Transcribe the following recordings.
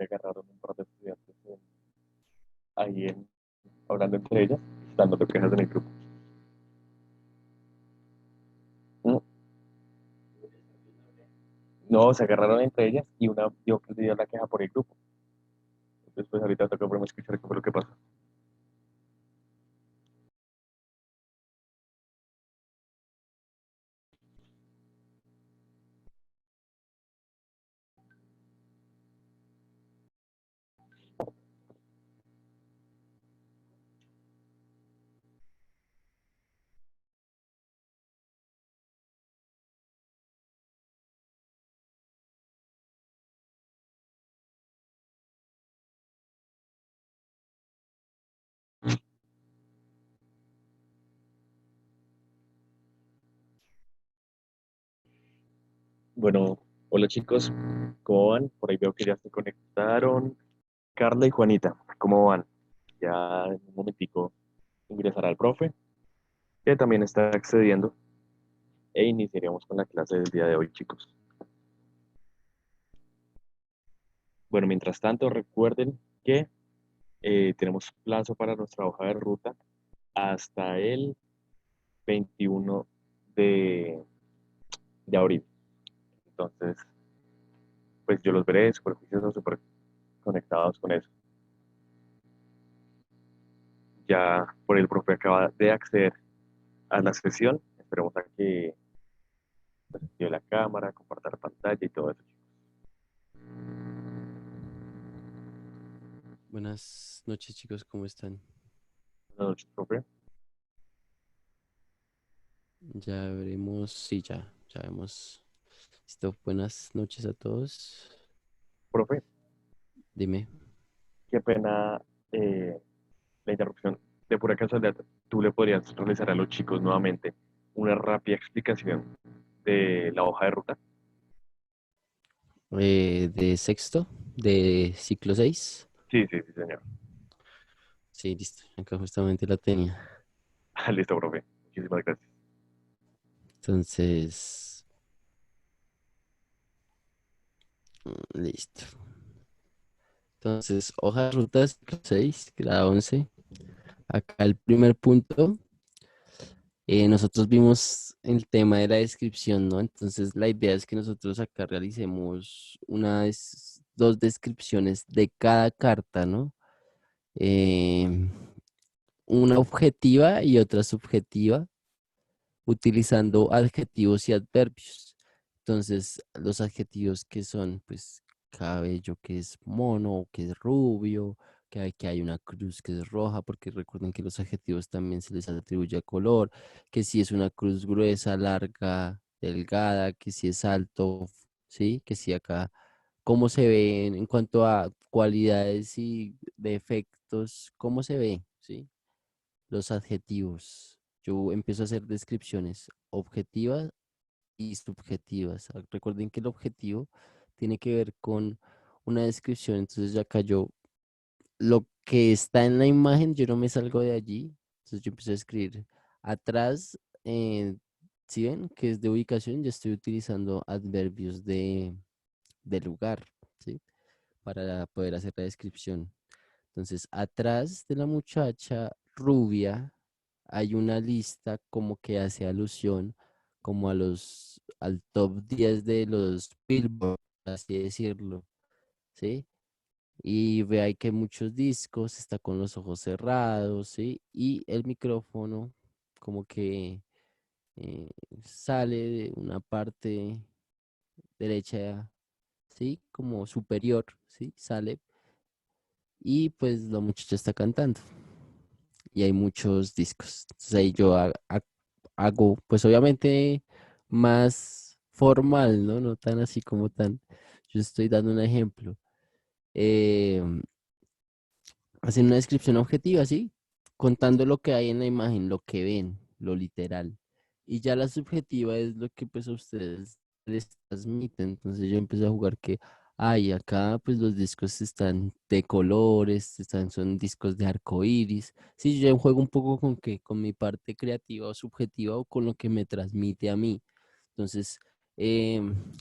se agarraron un par de estudiantes ahí hablando entre ellas, dando quejas en el grupo. Mm, No, se agarraron entre ellas y una dio la queja por el grupo. Entonces, pues ahorita toca podemos escuchar qué fue lo que pasó. Bueno, hola chicos, ¿cómo van? Por ahí veo que ya se conectaron. Carla y Juanita, ¿cómo van? Ya en un momentico ingresará el profe, que también está accediendo, e iniciaríamos con la clase del día de hoy, chicos. Bueno, mientras tanto, recuerden que tenemos plazo para nuestra hoja de ruta hasta el 21 de, de abril. Entonces, pues yo los veré súper juiciosos, súper conectados con eso. Ya por el profe acaba de acceder a la sesión. Esperemos a que pues, active la cámara, comparta la pantalla y todo eso. Buenas noches, chicos, ¿cómo están? Buenas noches, profe. Ya veremos, sí, ya vemos. Listo, buenas noches a todos. Profe, Dime, qué pena la interrupción. De pura casualidad, tú le podrías realizar a los chicos nuevamente una rápida explicación de la hoja de ruta. de sexto, de ciclo 6. Sí, sí, sí, señor. Sí, listo, acá justamente la tenía. Listo, profe. Muchísimas gracias. Entonces, listo. Entonces, hoja de ruta ciclo 6, grado 11. Acá el primer punto. Nosotros vimos el tema de la descripción, ¿no? Entonces la idea es que nosotros acá realicemos dos descripciones de cada carta, ¿no? Eh, una objetiva y otra subjetiva, utilizando adjetivos y adverbios. Entonces, los adjetivos que son, pues, cabello que es mono, que es rubio, que hay una cruz que es roja, porque recuerden que los adjetivos también se les atribuye color, que si es una cruz gruesa, larga, delgada, que si es alto, ¿sí? Que si acá, cómo se ve en cuanto a cualidades y defectos, cómo se ve, ¿sí? Los adjetivos. Yo empiezo a hacer descripciones objetivas y subjetivas. Recuerden que el objetivo tiene que ver con una descripción, entonces ya cayó lo que está en la imagen, yo no me salgo de allí, entonces yo empiezo a escribir atrás, si ven que es de ubicación, ya estoy utilizando adverbios de lugar, ¿sí? Para poder hacer la descripción. Entonces, atrás de la muchacha rubia hay una lista como que hace alusión como al top 10 de los Billboard, por así decirlo, ¿sí? Y ve ahí que hay muchos discos, está con los ojos cerrados, ¿sí? Y el micrófono como que eh, sale de una parte derecha, ¿sí? Como superior, ¿sí? Sale y pues la muchacha está cantando y hay muchos discos. Entonces ahí yo hago, pues obviamente más formal, ¿no? No tan así como tan. Yo estoy dando un ejemplo. Eh, Haciendo una descripción objetiva, ¿sí? Contando lo que hay en la imagen, lo que ven, lo literal. Y ya la subjetiva es lo que pues a ustedes les transmiten. Entonces yo empecé a jugar que, ay, acá pues los discos están de colores, son discos de arco iris. Sí, yo juego un poco con que, con mi parte creativa o subjetiva o con lo que me transmite a mí. Entonces,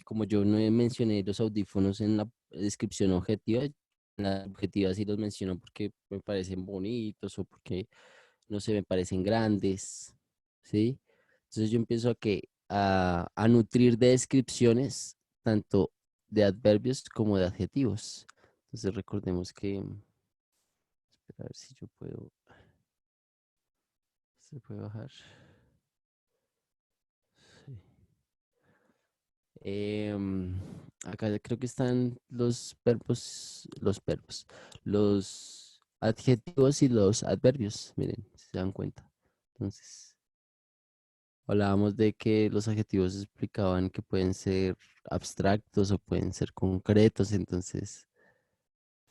como yo no mencioné los audífonos en la descripción objetiva, las objetivas sí los menciono porque me parecen bonitos o porque, no sé, me parecen grandes, ¿sí? Entonces yo empiezo a nutrir de descripciones, tanto de adverbios como de adjetivos. Entonces recordemos que, espera a ver si yo puedo, se puede bajar. Sí. Acá creo que están los adjetivos y los adverbios, miren, si se dan cuenta. Entonces, hablábamos de que los adjetivos explicaban que pueden ser abstractos o pueden ser concretos, entonces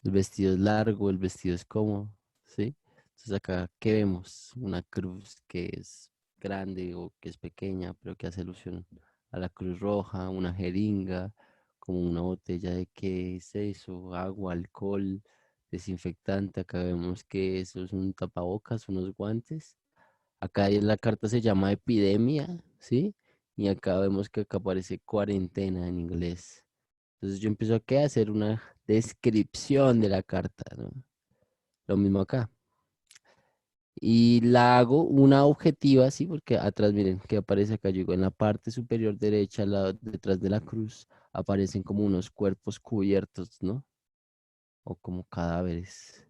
el vestido es largo, el vestido es cómodo, ¿sí? Entonces acá, ¿qué vemos? Una cruz que es grande o que es pequeña, pero que hace alusión a la cruz roja, una jeringa, como una botella de qué es eso, agua, alcohol, desinfectante. Acá vemos que eso es un tapabocas, unos guantes. Acá en la carta se llama epidemia, ¿sí? Y acá vemos que acá aparece cuarentena en inglés. Entonces yo empiezo aquí a hacer una descripción de la carta, ¿no? Lo mismo acá. Y la hago una objetiva, ¿sí? Porque atrás, miren, que aparece acá, yo digo, en la parte superior derecha, detrás de la cruz, aparecen como unos cuerpos cubiertos, ¿no? O como cadáveres.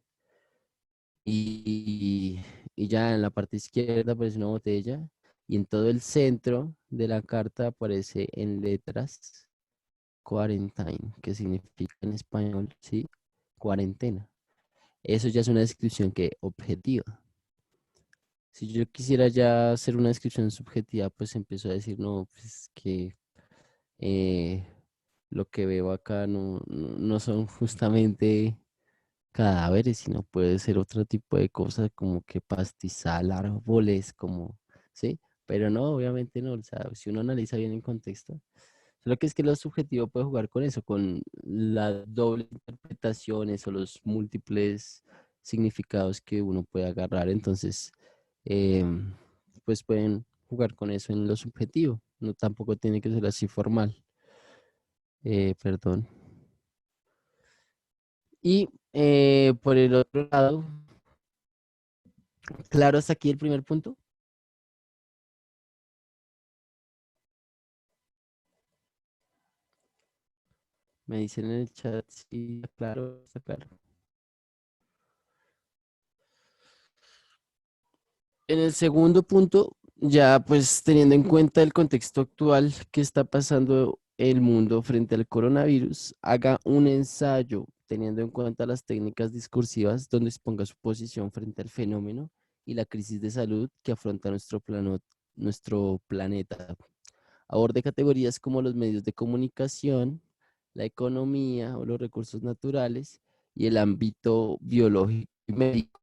Y, y ya en la parte izquierda aparece una botella y en todo el centro de la carta aparece en letras quarantine, que significa en español, ¿sí? Cuarentena. Eso ya es una descripción que objetiva. Si yo quisiera ya hacer una descripción subjetiva, pues empiezo a decir, no, pues que eh, lo que veo acá no son justamente cadáveres, sino puede ser otro tipo de cosas como que pastizal, árboles, como, ¿sí? Pero no, obviamente no, o sea, si uno analiza bien el contexto, solo que es que lo subjetivo puede jugar con eso, con las dobles interpretaciones o los múltiples significados que uno puede agarrar, entonces, em, pues pueden jugar con eso en lo subjetivo, no tampoco tiene que ser así formal, perdón. Y por el otro lado, claro, hasta aquí el primer punto. Me dicen en el chat, sí, claro, está claro. En el segundo punto, ya pues teniendo en cuenta el contexto actual que está pasando el mundo frente al coronavirus, haga un ensayo teniendo en cuenta las técnicas discursivas donde exponga su posición frente al fenómeno y la crisis de salud que afronta nuestro planeta. Aborde categorías como los medios de comunicación, la economía o los recursos naturales y el ámbito biológico y médico,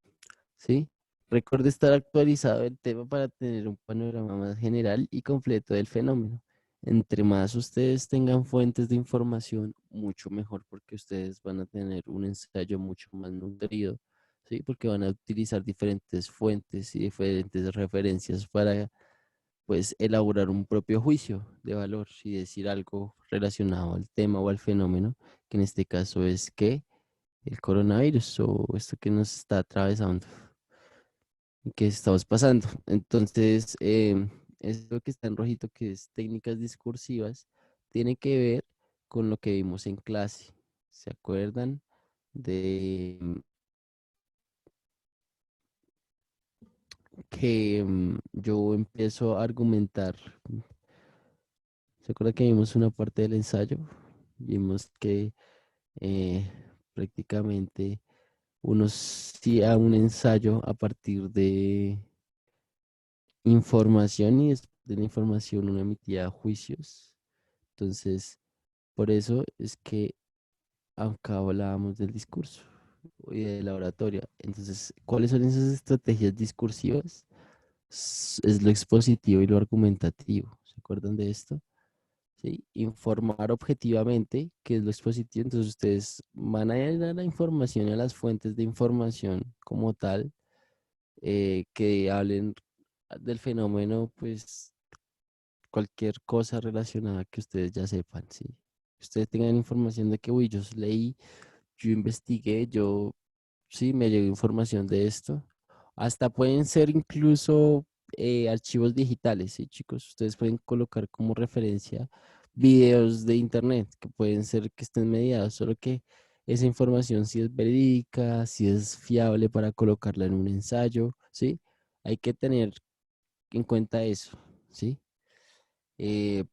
¿sí? Recuerde estar actualizado del tema para tener un panorama más general y completo del fenómeno. Entre más ustedes tengan fuentes de información, mucho mejor porque ustedes van a tener un ensayo mucho más nutrido, ¿sí? Porque van a utilizar diferentes fuentes y diferentes referencias para pues elaborar un propio juicio de valor y decir algo relacionado al tema o al fenómeno, que en este caso es que el coronavirus o esto que nos está atravesando y que estamos pasando. Entonces, esto que está en rojito, que es técnicas discursivas, tiene que ver con lo que vimos en clase. ¿Se acuerdan de que yo empiezo a argumentar? ¿Se acuerda que vimos una parte del ensayo? Vimos que eh, prácticamente uno hacía un ensayo a partir de información y después de la información uno emitía juicios. Entonces, por eso es que acá hablábamos del discurso y de la oratoria. Entonces, ¿cuáles son esas estrategias discursivas? Es lo expositivo y lo argumentativo. ¿Se acuerdan de esto? ¿Sí? Informar objetivamente, que es lo expositivo. Entonces ustedes van a ir a la información y a las fuentes de información como tal, que hablen del fenómeno, pues cualquier cosa relacionada que ustedes ya sepan, ¿sí? Ustedes tengan información de que, uy, yo leí yo investigué, yo sí me llegó información de esto. Hasta pueden ser incluso archivos digitales, ¿sí, chicos? Ustedes pueden colocar como referencia videos de internet que pueden ser que estén mediados, solo que esa información si es verídica, si es fiable para colocarla en un ensayo, ¿sí? Hay que tener en cuenta eso, ¿sí?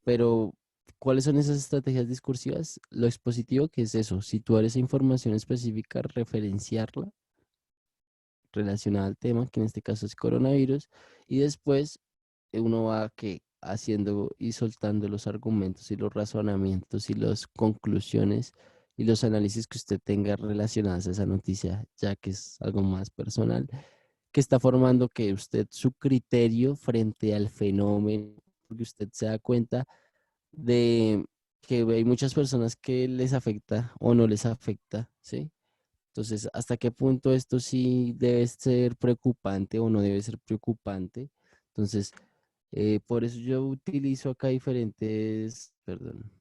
Pero, ¿cuáles son esas estrategias discursivas? Lo expositivo, que es eso, situar esa información específica, referenciarla relacionada al tema, que en este caso es coronavirus, y después uno va que haciendo y soltando los argumentos y los razonamientos y las conclusiones y los análisis que usted tenga relacionados a esa noticia, ya que es algo más personal, que está formando que usted su criterio frente al fenómeno, porque usted se da cuenta de que hay muchas personas que les afecta o no les afecta, ¿sí? Entonces, ¿hasta qué punto esto sí debe ser preocupante o no debe ser preocupante? Entonces, por eso yo utilizo acá diferentes, perdón,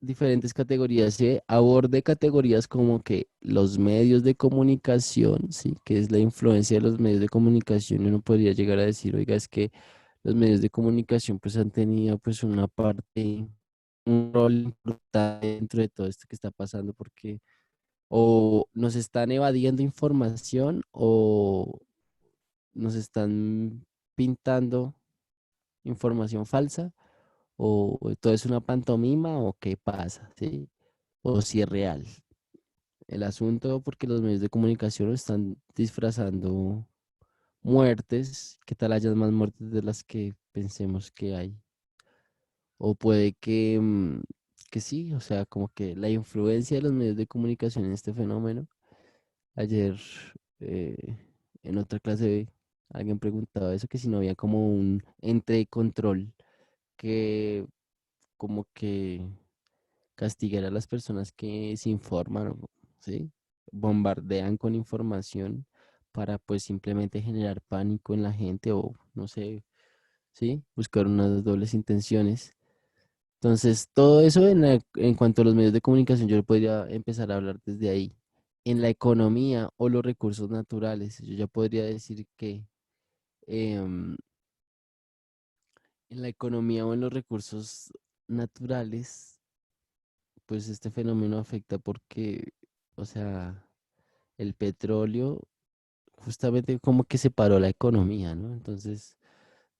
diferentes categorías, ¿sí? Aborde categorías como que los medios de comunicación, ¿sí? Que es la influencia de los medios de comunicación. Uno podría llegar a decir, oiga, es que los medios de comunicación pues han tenido pues una parte, un rol importante dentro de todo esto que está pasando porque o nos están evadiendo información o nos están pintando información falsa o todo es una pantomima o qué pasa, ¿sí? O si es real. El asunto porque los medios de comunicación están disfrazando muertes, ¿qué tal hayan más muertes de las que pensemos que hay? O puede que, que sí, o sea, como que la influencia de los medios de comunicación en este fenómeno. Ayer eh, en otra clase alguien preguntaba eso, que si no había como un ente de control que como que castigara a las personas que se informan, ¿sí? Bombardean con información para pues simplemente generar pánico en la gente o no sé, ¿sí? Buscar unas dobles intenciones. Entonces, todo eso en cuanto a los medios de comunicación, yo podría empezar a hablar desde ahí. En la economía o los recursos naturales, yo ya podría decir que em, en la economía o en los recursos naturales, pues este fenómeno afecta porque, o sea, el petróleo justamente como que separó la economía, ¿no? Entonces,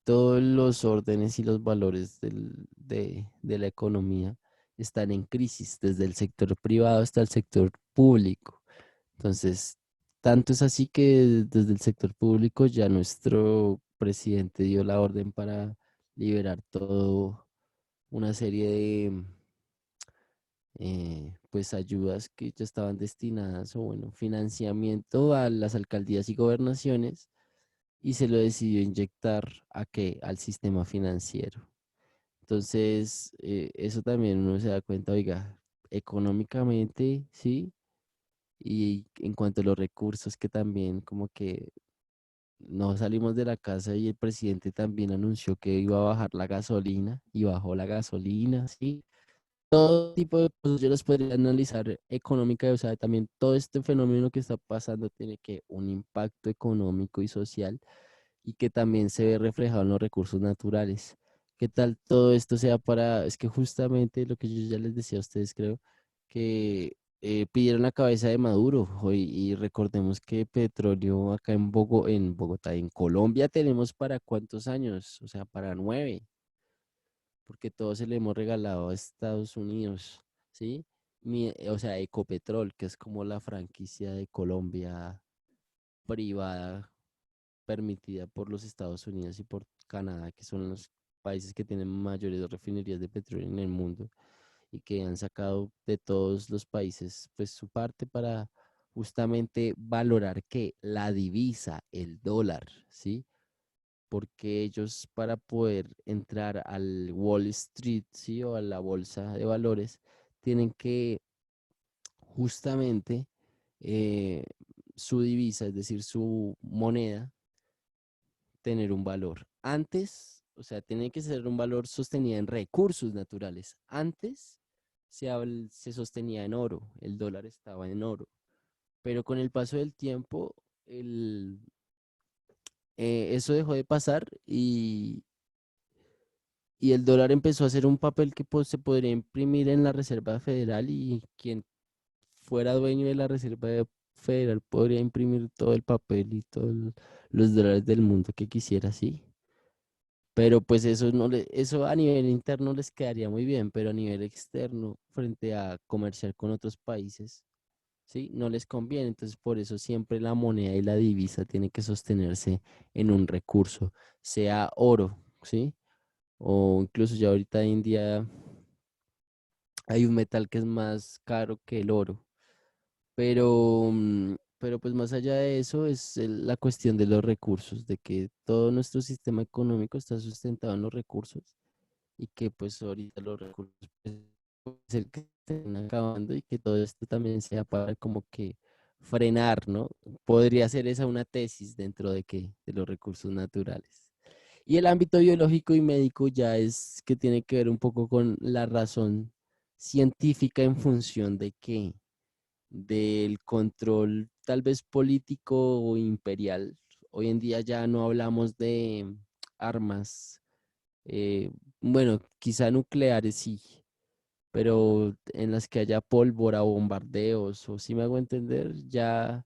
todos los órdenes y los valores de la economía están en crisis, desde el sector privado hasta el sector público. Entonces, tanto es así que desde el sector público ya nuestro presidente dio la orden para liberar todo una serie de pues ayudas que ya estaban destinadas o bueno, financiamiento a las alcaldías y gobernaciones y se lo decidió inyectar a qué? Al sistema financiero. Entonces, eso también uno se da cuenta, oiga, económicamente, sí, y en cuanto a los recursos que también como que no salimos de la casa y el presidente también anunció que iba a bajar la gasolina y bajó la gasolina, sí. Todo tipo de cosas yo las podría analizar económica, o sea, también todo este fenómeno que está pasando tiene que un impacto económico y social y que también se ve reflejado en los recursos naturales. ¿Qué tal todo esto sea para, es que justamente lo que yo ya les decía a ustedes, creo, que pidieron la cabeza de Maduro hoy, y recordemos que petróleo acá en Bogotá, en Colombia tenemos para cuántos años, o sea, para 9, porque todo se le hemos regalado a Estados Unidos, ¿sí? O sea, Ecopetrol, que es como la franquicia de Colombia privada permitida por los Estados Unidos y por Canadá, que son los países que tienen mayores refinerías de petróleo en el mundo y que han sacado de todos los países pues su parte para justamente valorar que la divisa, el dólar, ¿sí? Porque ellos para poder entrar al Wall Street, ¿sí? O a la bolsa de valores, tienen que justamente eh, su divisa, es decir, su moneda, tener un valor. Antes, o sea, tiene que ser un valor sostenido en recursos naturales. Antes se sostenía en oro, el dólar estaba en oro. Pero con el paso del tiempo, eso dejó de pasar y el dólar empezó a hacer un papel que pues, se podría imprimir en la Reserva Federal y quien fuera dueño de la Federal podría imprimir todo el papel y todos los dólares del mundo que quisiera, sí. Pero pues eso no eso a nivel interno les quedaría muy bien, pero a nivel externo, frente a comerciar con otros países, sí, no les conviene. Entonces, por eso siempre la moneda y la divisa tiene que sostenerse en un recurso, sea oro, sí, o incluso ya ahorita en día hay un metal que es más caro que el oro. Pero pues más allá de eso es la cuestión de los recursos, de que todo nuestro sistema económico está sustentado en los recursos y que pues ahorita los recursos pues, puede ser que estén acabando y que todo esto también sea para como que frenar, ¿no? Podría ser esa una tesis dentro de los recursos naturales. Y el ámbito biológico y médico ya es que tiene que ver un poco con la razón científica en función de qué, del control tal vez político o imperial. Hoy en día ya no hablamos de armas, eh, bueno, quizá nucleares sí, pero en las que haya pólvora o bombardeos, o si me hago entender, ya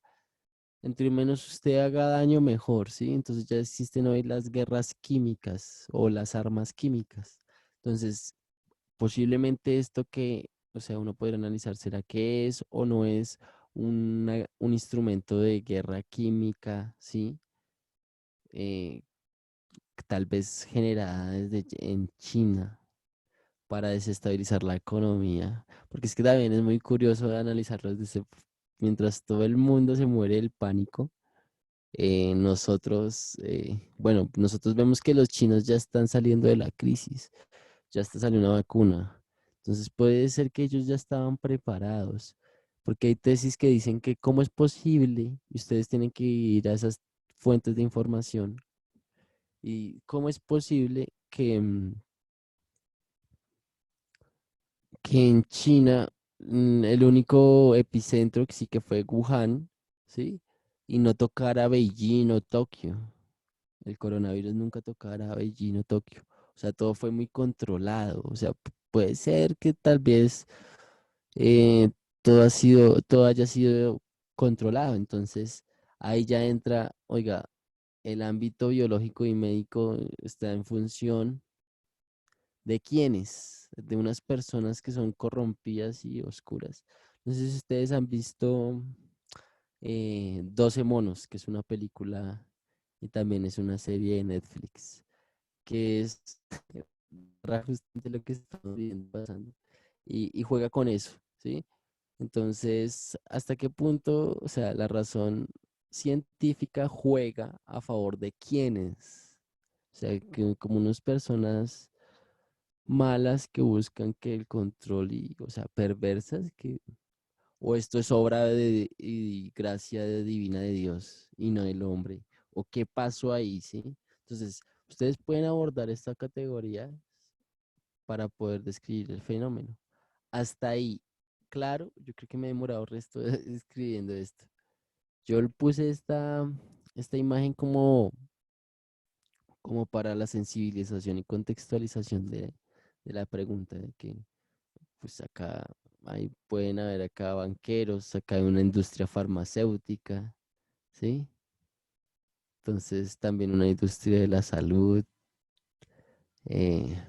entre menos usted haga daño, mejor, ¿sí? Entonces ya existen hoy las guerras químicas o las armas químicas. Entonces, posiblemente esto que, o sea, uno podría analizar, ¿será que es o no es un instrumento de guerra química, ¿sí? Eh, Tal vez generada en China para desestabilizar la economía, porque es que también es muy curioso de analizarlo mientras todo el mundo se muere del pánico. Bueno, nosotros vemos que los chinos ya están saliendo de la crisis, ya está saliendo una vacuna. Entonces puede ser que ellos ya estaban preparados, porque hay tesis que dicen que cómo es posible, y ustedes tienen que ir a esas fuentes de información, y cómo es posible que en China el único epicentro que sí que fue Wuhan, ¿sí? Y no tocara Beijing o Tokio. El coronavirus nunca tocara a Beijing o Tokio. O sea, todo fue muy controlado. O sea, puede ser que tal vez eh, todo haya sido controlado. Entonces, ahí ya entra, oiga, el ámbito biológico y médico está en función de quiénes, de unas personas que son corrompidas y oscuras. No sé si ustedes han visto 12 monos, que es una película y también es una serie de Netflix que es justamente lo que estamos viendo pasando y juega con eso, ¿sí? Entonces, ¿hasta qué punto, o sea, la razón científica juega a favor de quiénes? O sea, que como unas personas malas que buscan que el control y, o sea, perversas, que, o esto es obra y gracia divina de Dios y no del hombre, o qué pasó ahí, ¿sí? Entonces, ustedes pueden abordar esta categoría para poder describir el fenómeno. Hasta ahí, claro, yo creo que me he demorado el resto escribiendo esto. Yo le puse esta imagen como para la sensibilización y contextualización de la pregunta, de que pues acá pueden haber acá banqueros, acá hay una industria farmacéutica, ¿sí? Entonces también una industria de la salud,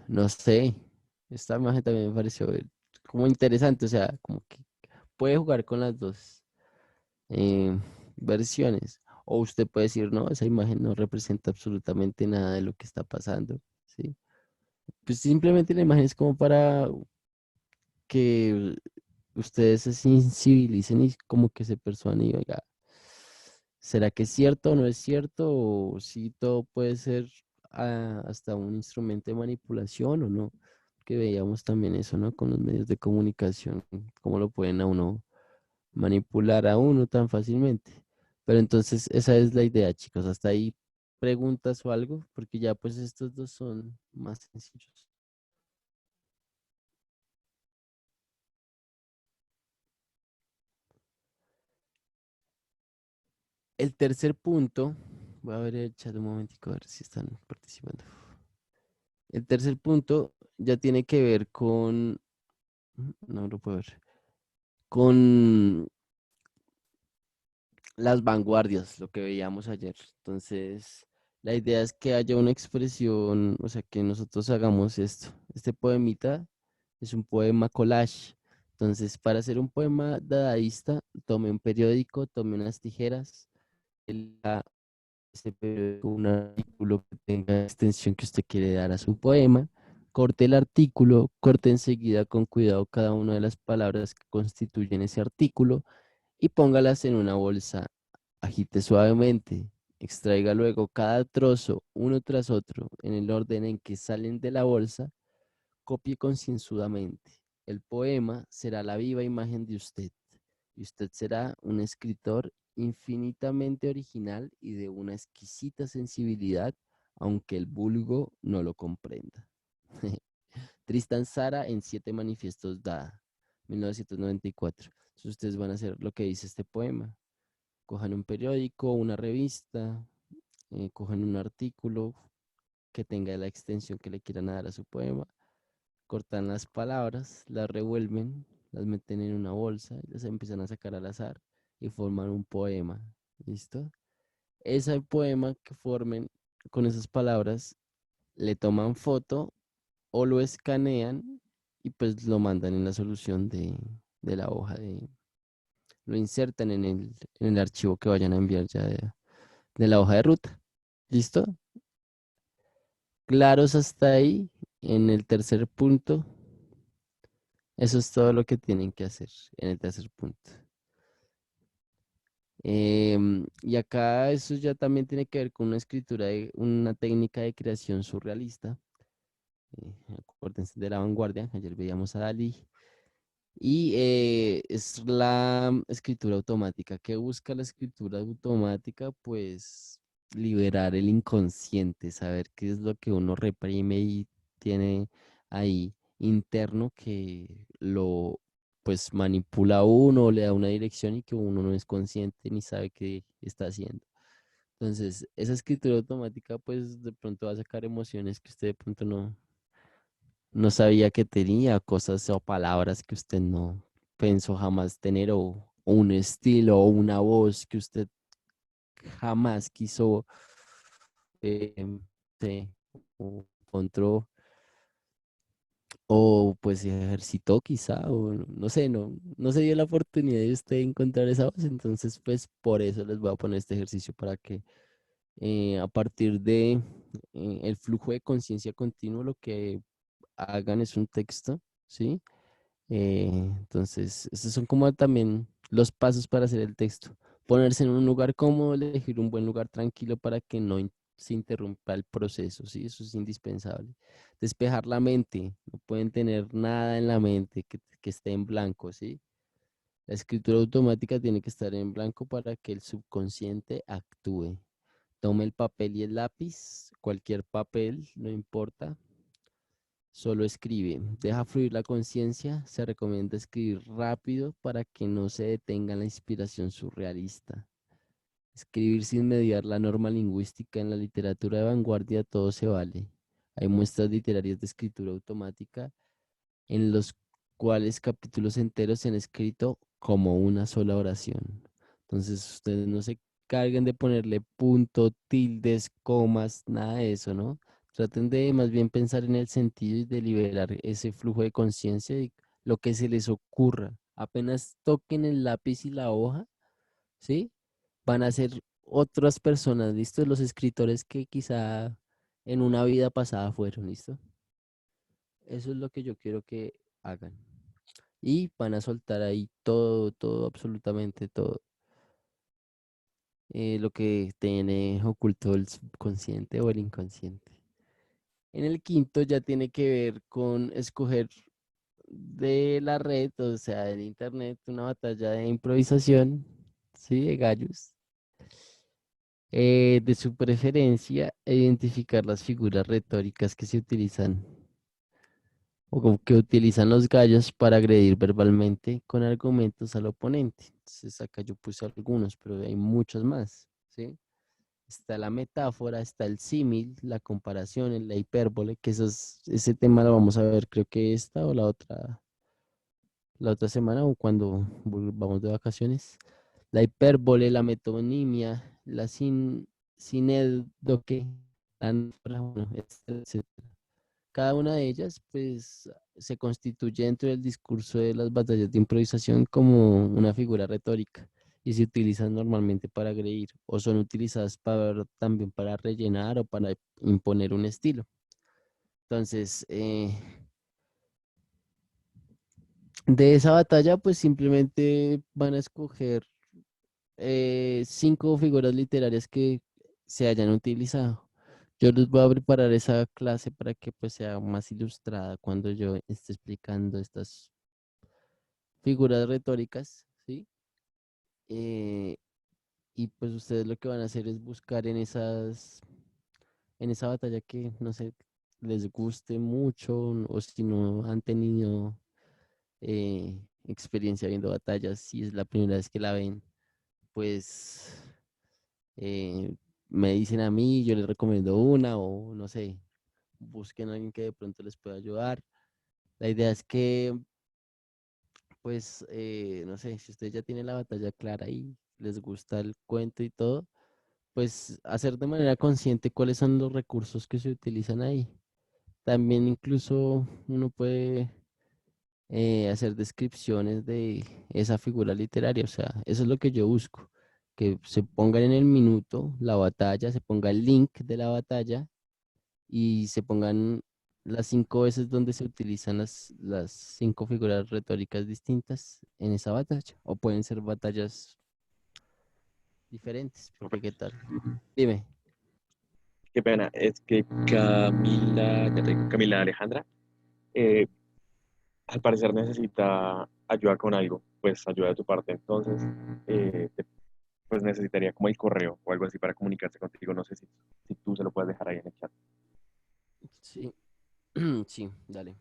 no sé, esta imagen también me pareció como interesante, o sea, como que puede jugar con las dos eh, versiones. O usted puede decir, no, esa imagen no representa absolutamente nada de lo que está pasando, ¿sí? Pues simplemente la imagen es como para que ustedes se sensibilicen y como que se persuadan y oiga, ¿será que es cierto o no es cierto? O si todo puede ser hasta un instrumento de manipulación o no. Que veíamos también eso, ¿no? Con los medios de comunicación, cómo lo pueden a uno manipular a uno tan fácilmente. Pero entonces esa es la idea, chicos. Hasta ahí preguntas o algo, porque ya pues estos dos son más sencillos. El tercer punto, voy a ver el chat un momentico a ver si están participando. El tercer punto ya tiene que ver con, no lo puedo ver, con las vanguardias, lo que veíamos ayer. Entonces, la idea es que haya una expresión, o sea, que nosotros hagamos esto. Este poemita es un poema collage. Entonces, para hacer un poema dadaísta, tome un periódico, tome unas tijeras, elija este periódico, un artículo que tenga la extensión que usted quiere dar a su poema, corte el artículo, corte enseguida con cuidado cada una de las palabras que constituyen ese artículo y póngalas en una bolsa. Agite suavemente. Extraiga luego cada trozo uno tras otro en el orden en que salen de la bolsa. Copie concienzudamente. El poema será la viva imagen de usted y usted será un escritor infinitamente original y de una exquisita sensibilidad, aunque el vulgo no lo comprenda. Tristan Sara en Siete Manifiestos Dada, 1994. Entonces ustedes van a hacer lo que dice este poema. Cojan un periódico, una revista, cojan un artículo que tenga la extensión que le quieran dar a su poema, cortan las palabras, las revuelven, las meten en una bolsa y las empiezan a sacar al azar y forman un poema. ¿Listo? Ese poema que formen con esas palabras le toman foto o lo escanean y pues lo mandan en la solución de la hoja lo insertan en el archivo que vayan a enviar ya de la hoja de ruta. ¿Listo? Claros hasta ahí. En el tercer punto, eso es todo lo que tienen que hacer en el tercer punto. Y acá eso ya también tiene que ver con una escritura, una técnica de creación surrealista. Acuérdense de la vanguardia, ayer veíamos a Dalí. Y es la escritura automática. ¿Qué busca la escritura automática? Pues liberar el inconsciente, saber qué es lo que uno reprime y tiene ahí interno que lo pues manipula a uno, le da una dirección y que uno no es consciente ni sabe qué está haciendo. Entonces, esa escritura automática pues de pronto va a sacar emociones que usted de pronto no sabía que tenía, cosas o palabras que usted no pensó jamás tener, o un estilo o una voz que usted jamás quiso, sí, o encontró, o pues ejercitó quizá, o no sé, no se dio la oportunidad de usted encontrar esa voz, entonces pues por eso les voy a poner este ejercicio para que a partir de el flujo de conciencia continuo lo que hagan es un texto, ¿sí? Entonces, esos son como también los pasos para hacer el texto. Ponerse en un lugar cómodo, elegir un buen lugar tranquilo para que no se interrumpa el proceso, ¿sí? Eso es indispensable. Despejar la mente, no pueden tener nada en la mente que esté en blanco, ¿sí? La escritura automática tiene que estar en blanco para que el subconsciente actúe. Tome el papel y el lápiz, cualquier papel, no importa. Solo escribe, deja fluir la conciencia, se recomienda escribir rápido para que no se detenga la inspiración surrealista. Escribir sin mediar la norma lingüística en la literatura de vanguardia, todo se vale. Hay muestras literarias de escritura automática en los cuales capítulos enteros se han escrito como una sola oración. Entonces, ustedes no se carguen de ponerle punto, tildes, comas, nada de eso, ¿no? Traten de más bien pensar en el sentido y de liberar ese flujo de conciencia y lo que se les ocurra. Apenas toquen el lápiz y la hoja, ¿sí? Van a ser otras personas, ¿listo? Los escritores que quizá en una vida pasada fueron, ¿listo? Eso es lo que yo quiero que hagan. Y van a soltar ahí todo, todo, absolutamente todo, lo que tiene oculto el subconsciente o el inconsciente. En el quinto ya tiene que ver con escoger de la red, o sea, del internet, una batalla de improvisación, ¿sí? De gallos. De su preferencia, e identificar las figuras retóricas que se utilizan o como que utilizan los gallos para agredir verbalmente con argumentos al oponente. Entonces acá yo puse algunos, pero hay muchos más, ¿sí? Está la metáfora, está el símil, la comparación, la hipérbole, que ese tema lo vamos a ver, creo que esta o la otra semana o cuando vamos de vacaciones. La hipérbole, la metonimia, la sinédoque, la anáfora, bueno, etcétera. Cada una de ellas, pues, se constituye dentro del discurso de las batallas de improvisación como una figura retórica y se utilizan normalmente para agredir o son utilizadas también para rellenar o para imponer un estilo. Entonces, de esa batalla, pues simplemente van a escoger 5 figuras literarias que se hayan utilizado. Yo les voy a preparar esa clase para que pues sea más ilustrada cuando yo esté explicando estas figuras retóricas, ¿sí? Eh, y pues ustedes lo que van a hacer es buscar en esa batalla que, no sé, les guste mucho o si no han tenido experiencia viendo batallas, si es la primera vez que la ven, pues eh, me dicen a mí, yo les recomiendo una o no sé, busquen a alguien que de pronto les pueda ayudar. La idea es que, pues, no sé, si ustedes ya tienen la batalla clara y les gusta el cuento y todo, pues hacer de manera consciente cuáles son los recursos que se utilizan ahí. También incluso uno puede hacer descripciones de esa figura literaria, o sea, eso es lo que yo busco, que se pongan en el minuto la batalla, se ponga el link de la batalla y se pongan las 5 veces donde se utilizan las 5 figuras retóricas distintas en esa batalla, o pueden ser batallas diferentes, porque qué tal. Dime. Qué pena, es que Camila, ya te digo, Camila Alejandra, eh, al parecer necesita ayuda con algo, pues ayuda de tu parte. Entonces, pues necesitaría como el correo o algo así para comunicarse contigo. No sé si tú se lo puedes dejar ahí en el chat. Sí, sí, dale.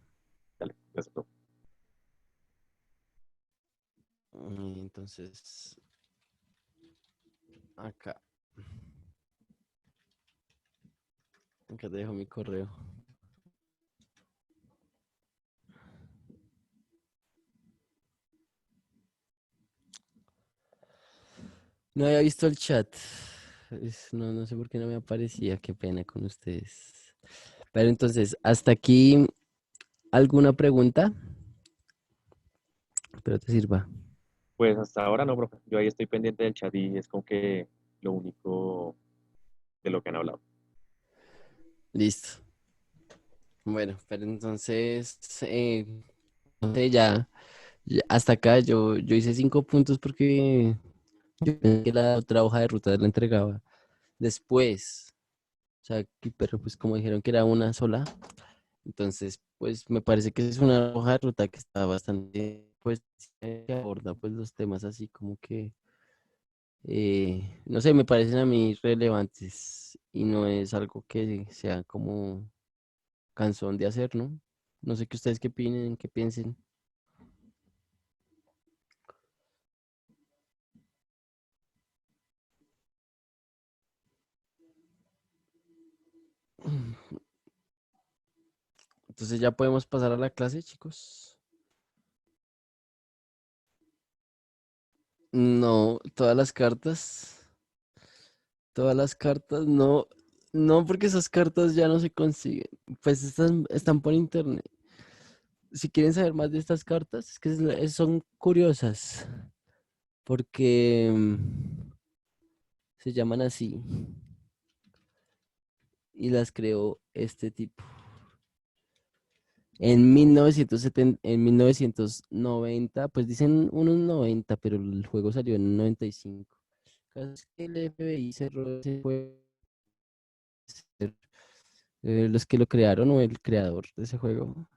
Dale, eso es todo. Entonces, acá, acá te dejo mi correo. No había visto el chat. No, no sé por qué no me aparecía. Qué pena con ustedes. Pero entonces, hasta aquí, ¿alguna pregunta? Espero te sirva. Pues hasta ahora no, profe. Yo ahí estoy pendiente del chat y es como que lo único de lo que han hablado. Listo. Bueno, pero entonces, no sé, ya hasta acá yo hice 5 puntos porque yo pensé que la otra hoja de ruta la entregaba después. O sea, pero pues como dijeron que era una sola, entonces pues me parece que es una hoja de ruta que está bastante, pues que aborda pues los temas así como que, no sé, me parecen a mí relevantes y no es algo que sea como cansón de hacer, ¿no? No sé qué ustedes qué opinen, qué piensen. Entonces ya podemos pasar a la clase, chicos. No, todas las cartas, no, no, porque esas cartas ya no se consiguen. Pues están por internet. Si quieren saber más de estas cartas, es que son curiosas, porque se llaman así y las creó este tipo. En 1970, en 1990, pues dicen unos 90, pero el juego salió en 95. Casi que el FBI cerró ese juego. Los que lo crearon o el creador de ese juego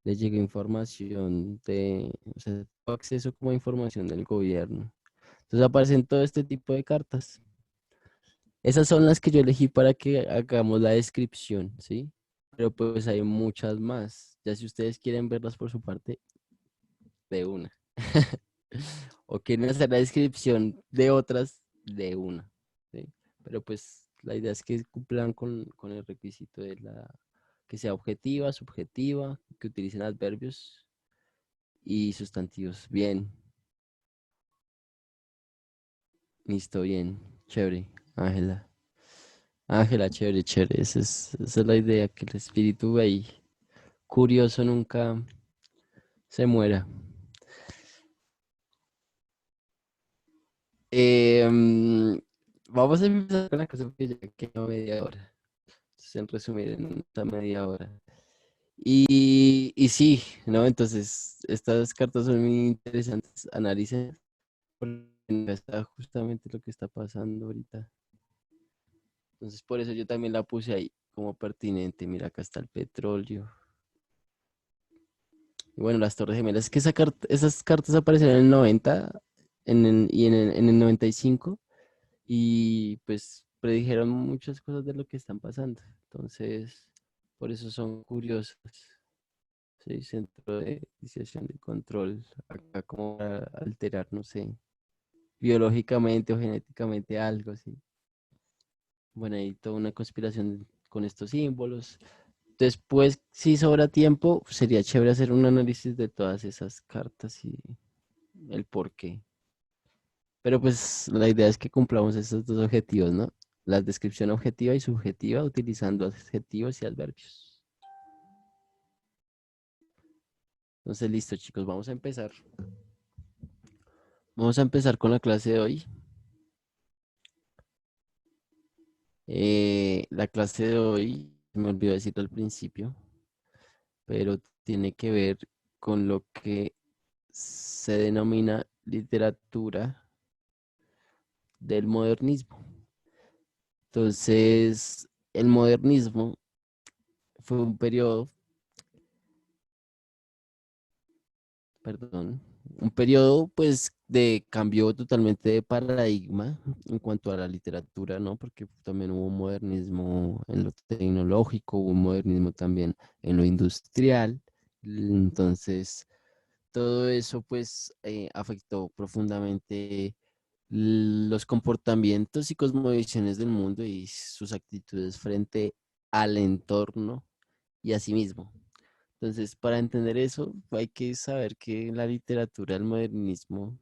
le llegó información o sea, tuvo acceso como a información del gobierno. Entonces aparecen todo este tipo de cartas. Esas son las que yo elegí para que hagamos la descripción, ¿sí? Pero pues hay muchas más. Ya si ustedes quieren verlas por su parte, de una. O quieren hacer la descripción de otras, de una. ¿Sí? Pero pues la idea es que cumplan con el requisito de que sea objetiva, subjetiva, que utilicen adverbios y sustantivos. Bien, listo, bien, chévere, Ángela. Ángela, chévere, chévere. Esa es la idea, que el espíritu ahí curioso nunca se muera. Vamos a empezar con la cosa porque ya queda media hora. Entonces, en resumir, en esta media hora. Y sí, ¿no? Entonces, estas cartas son muy interesantes. Analicen, porque está justamente lo que está pasando ahorita. Entonces, por eso yo también la puse ahí como pertinente. Mira, acá está el petróleo. Y bueno, las Torres Gemelas. Es que esas cartas aparecieron en el 90 en el 95 y pues predijeron muchas cosas de lo que están pasando. Entonces, por eso son curiosos. Sí, centro de iniciación de control, acá como para alterar, no sé, biológicamente o genéticamente algo así. Bueno, hay toda una conspiración con estos símbolos. Después, si sobra tiempo, sería chévere hacer un análisis de todas esas cartas y el por qué. Pero pues la idea es que cumplamos estos dos objetivos, ¿no? La descripción objetiva y subjetiva utilizando adjetivos y adverbios. Entonces, listo, chicos, vamos a empezar. Vamos a empezar con la clase de hoy. La clase de hoy, me olvidó decirlo al principio, pero tiene que ver con lo que se denomina literatura del modernismo. Entonces, el modernismo fue un periodo, perdón, un periodo pues de cambio totalmente de paradigma en cuanto a la literatura, ¿no? Porque también hubo un modernismo en lo tecnológico, hubo un modernismo también en lo industrial. Entonces, todo eso pues afectó profundamente los comportamientos y cosmovisiones del mundo y sus actitudes frente al entorno y a sí mismo. Entonces, para entender eso, hay que saber que en la literatura del modernismo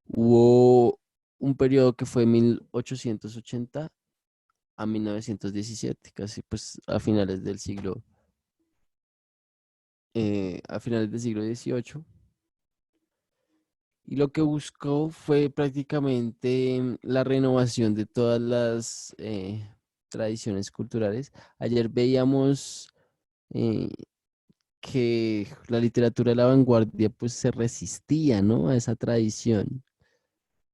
hubo un periodo que fue 1880 a 1917, casi pues a finales del siglo XVIII. Y lo que buscó fue prácticamente la renovación de todas las tradiciones culturales. Ayer veíamos eh, que la literatura de la vanguardia pues se resistía, ¿no? A esa tradición.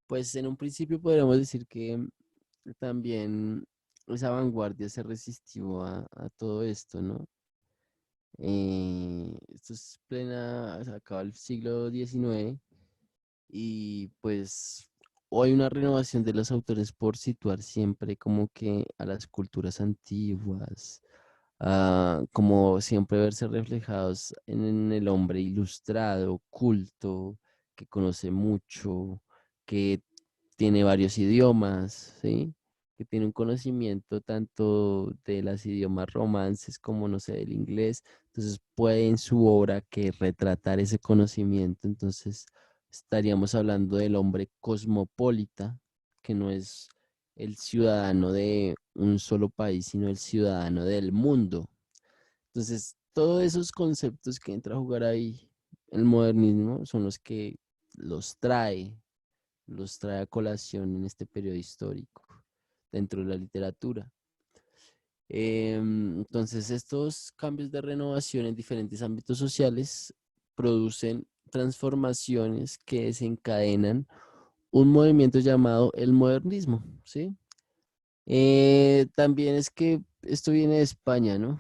Pues en un principio podríamos decir que también esa vanguardia se resistió a todo esto, ¿no? Esto es se acaba el siglo XIX y pues hoy una renovación de los autores por situar siempre como que a las culturas antiguas, como siempre verse reflejados en el hombre ilustrado, culto, que conoce mucho, que tiene varios idiomas, ¿sí? Que tiene un conocimiento tanto de los idiomas romances como, no sé, del inglés. Entonces puede en su obra que retratar ese conocimiento. Entonces estaríamos hablando del hombre cosmopolita, que no es el ciudadano de un solo país, sino el ciudadano del mundo. Entonces, todos esos conceptos que entra a jugar ahí el modernismo son los que los trae, los trae a colación en este periodo histórico dentro de la literatura. Entonces, estos cambios de renovación en diferentes ámbitos sociales producen transformaciones que desencadenan un movimiento llamado el modernismo, ¿sí? También es que esto viene de España, ¿no?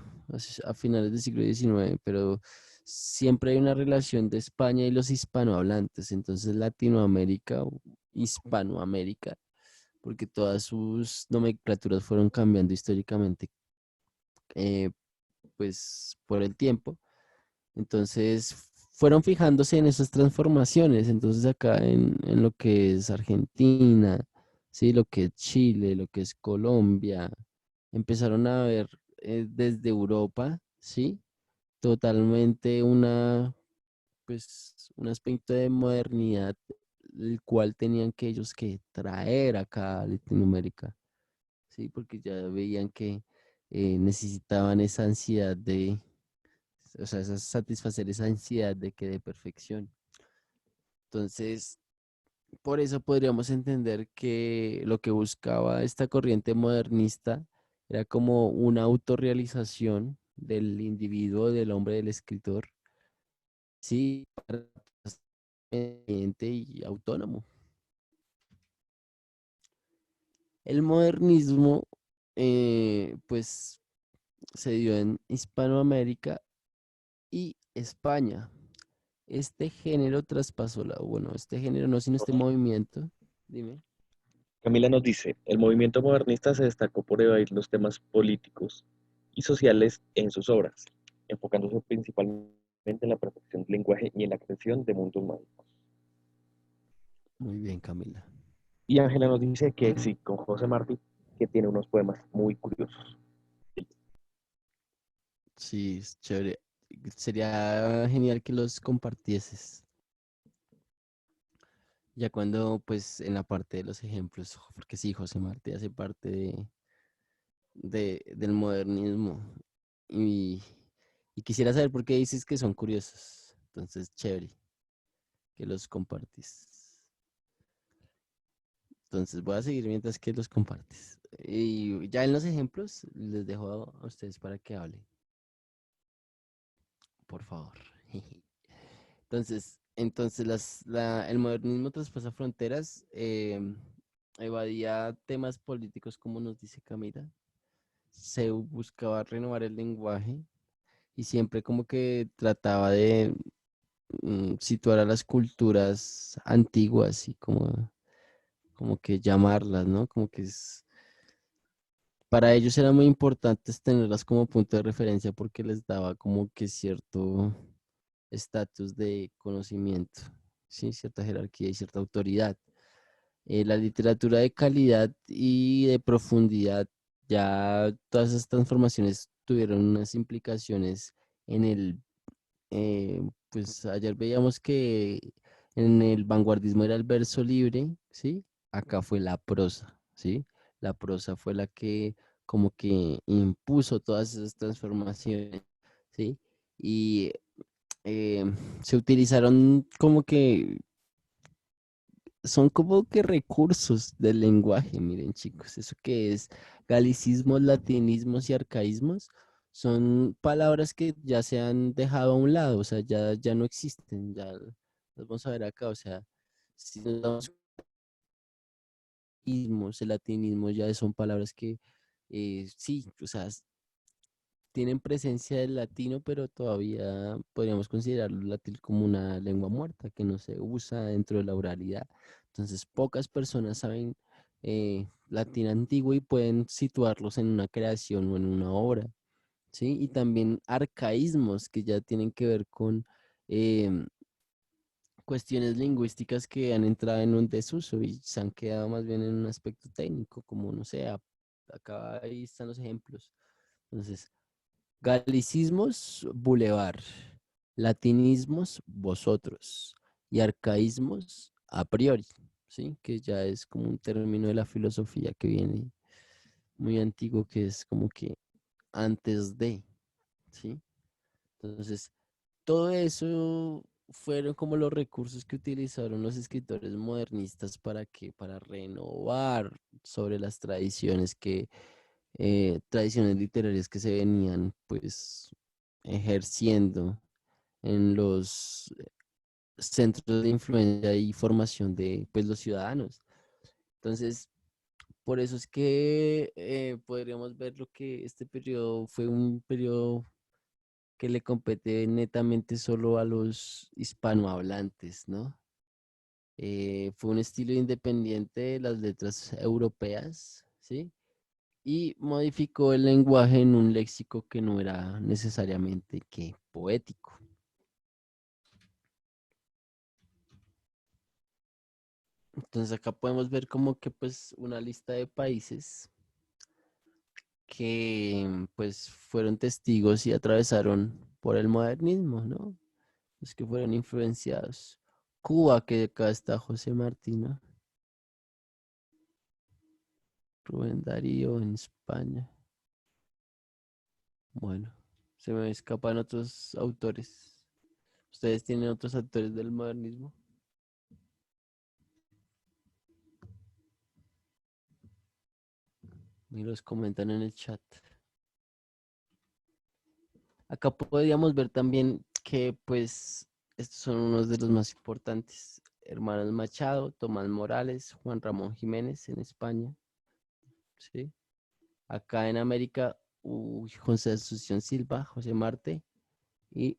A finales del siglo XIX, pero siempre hay una relación de España y los hispanohablantes, entonces Latinoamérica o Hispanoamérica, porque todas sus nomenclaturas fueron cambiando históricamente, eh, pues por el tiempo. Entonces fueron fijándose en esas transformaciones. Entonces acá en lo que es Argentina, ¿sí? Lo que es Chile, lo que es Colombia, empezaron a ver desde Europa, ¿sí? Totalmente pues, un aspecto de modernidad, el cual tenían que ellos que traer acá a Latinoamérica, ¿sí? Porque ya veían que necesitaban esa ansiedad o sea, satisfacer esa ansiedad de que de perfección. Entonces, por eso podríamos entender que lo que buscaba esta corriente modernista era como una autorrealización del individuo, del hombre, del escritor, sí, para ser independiente y autónomo. El modernismo, pues, se dio en Hispanoamérica y España. Este género traspasó bueno, este género no, sino este movimiento. Dime. Camila nos dice, el movimiento modernista se destacó por evadir los temas políticos y sociales en sus obras, enfocándose principalmente en la perfección del lenguaje y en la creación de mundos mágicos. Muy bien, Camila. Y Ángela nos dice que sí, con José Martí, que tiene unos poemas muy curiosos. Sí, es chévere. Sería genial que los compartieses. Ya cuando, pues, en la parte de los ejemplos, porque sí, José Martí hace parte del modernismo. Y, y quisiera saber por qué dices que son curiosos. Entonces, chévere que los compartís. Entonces, voy a seguir mientras que los compartes. Y ya en los ejemplos, les dejo a ustedes para que hablen, por favor. Entonces el modernismo traspasa fronteras, evadía temas políticos, como nos dice Camila, se buscaba renovar el lenguaje y siempre como que trataba de situar a las culturas antiguas y como que llamarlas, ¿no? Como que para ellos era muy importante tenerlas como punto de referencia porque les daba como que cierto estatus de conocimiento, ¿sí? Cierta jerarquía y cierta autoridad. La literatura de calidad y de profundidad, ya todas esas transformaciones tuvieron unas implicaciones en pues ayer veíamos que en el vanguardismo era el verso libre, ¿sí? Acá fue la prosa, ¿sí? La prosa fue la que como que impuso todas esas transformaciones, ¿sí? Y eh, se utilizaron como que son como que recursos del lenguaje, miren chicos, eso que es galicismos, latinismos y arcaísmos, son palabras que ya se han dejado a un lado, o sea, ya no existen, ya las vamos a ver acá, o sea, si nos damos el latinismo ya son palabras que sí, o sea, tienen presencia del latino, pero todavía podríamos considerar el latín como una lengua muerta que no se usa dentro de la oralidad. Entonces, pocas personas saben latín antiguo y pueden situarlos en una creación o en una obra, ¿sí? Y también arcaísmos que ya tienen que ver con cuestiones lingüísticas que han entrado en un desuso y se han quedado más bien en un aspecto técnico, como, no sé, acá ahí están los ejemplos. Entonces, galicismos, Boulevard. Latinismos, vosotros. Y arcaísmos, a priori, ¿sí? Que ya es como un término de la filosofía que viene muy antiguo, que es como que antes de, ¿sí? Entonces, todo eso fueron como los recursos que utilizaron los escritores modernistas para renovar sobre las tradiciones literarias que se venían pues ejerciendo en los centros de influencia y formación de pues los ciudadanos. Entonces, por eso es que podríamos ver lo que este periodo fue un periodo que le compete netamente solo a los hispanohablantes, ¿no? Fue un estilo independiente de las letras europeas, ¿sí? y modificó el lenguaje en un léxico que no era necesariamente que poético. Entonces acá podemos ver como que pues una lista de países que pues fueron testigos y atravesaron por el modernismo, ¿no? Los que fueron influenciados. Cuba, que acá está José Martí, ¿no? Rubén Darío en España. Bueno, se me escapan otros autores. ¿Ustedes tienen otros autores del modernismo? Y los comentan en el chat. Acá podríamos ver también que pues estos son unos de los más importantes. Hermanos Machado, Tomás Morales, Juan Ramón Jiménez en España, ¿sí? Acá en América, José Asunción Silva, José Marte y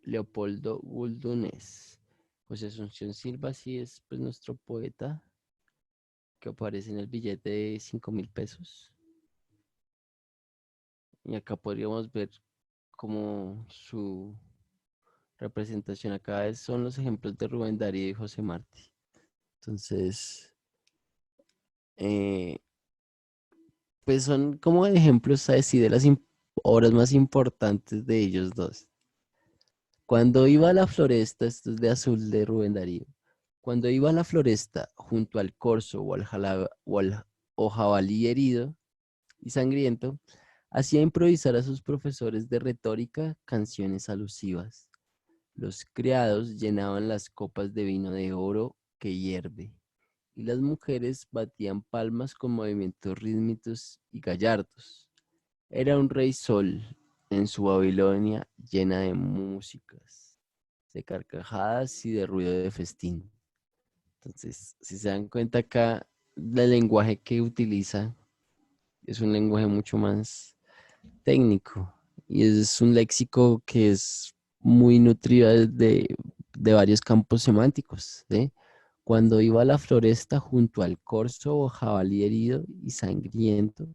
Leopoldo Guldunes. José Asunción Silva sí es pues nuestro poeta que aparece en el billete de 5.000 pesos. Y acá podríamos ver como su representación. Acá son los ejemplos de Rubén Darío y José Martí. Entonces, eh, pues son como ejemplos así de las obras más importantes de ellos dos. Cuando iba a la floresta, esto es de Azul de Rubén Darío. Cuando iba a la floresta junto al corzo o jabalí herido y sangriento, hacía improvisar a sus profesores de retórica canciones alusivas. Los criados llenaban las copas de vino de oro que hierve, y las mujeres batían palmas con movimientos rítmicos y gallardos. Era un rey sol en su Babilonia llena de músicas, de carcajadas y de ruido de festín. Entonces, si se dan cuenta acá, el lenguaje que utiliza es un lenguaje mucho más técnico y es un léxico que es muy nutrido de varios campos semánticos, ¿sí? Cuando iba a la floresta junto al corzo o jabalí herido y sangriento,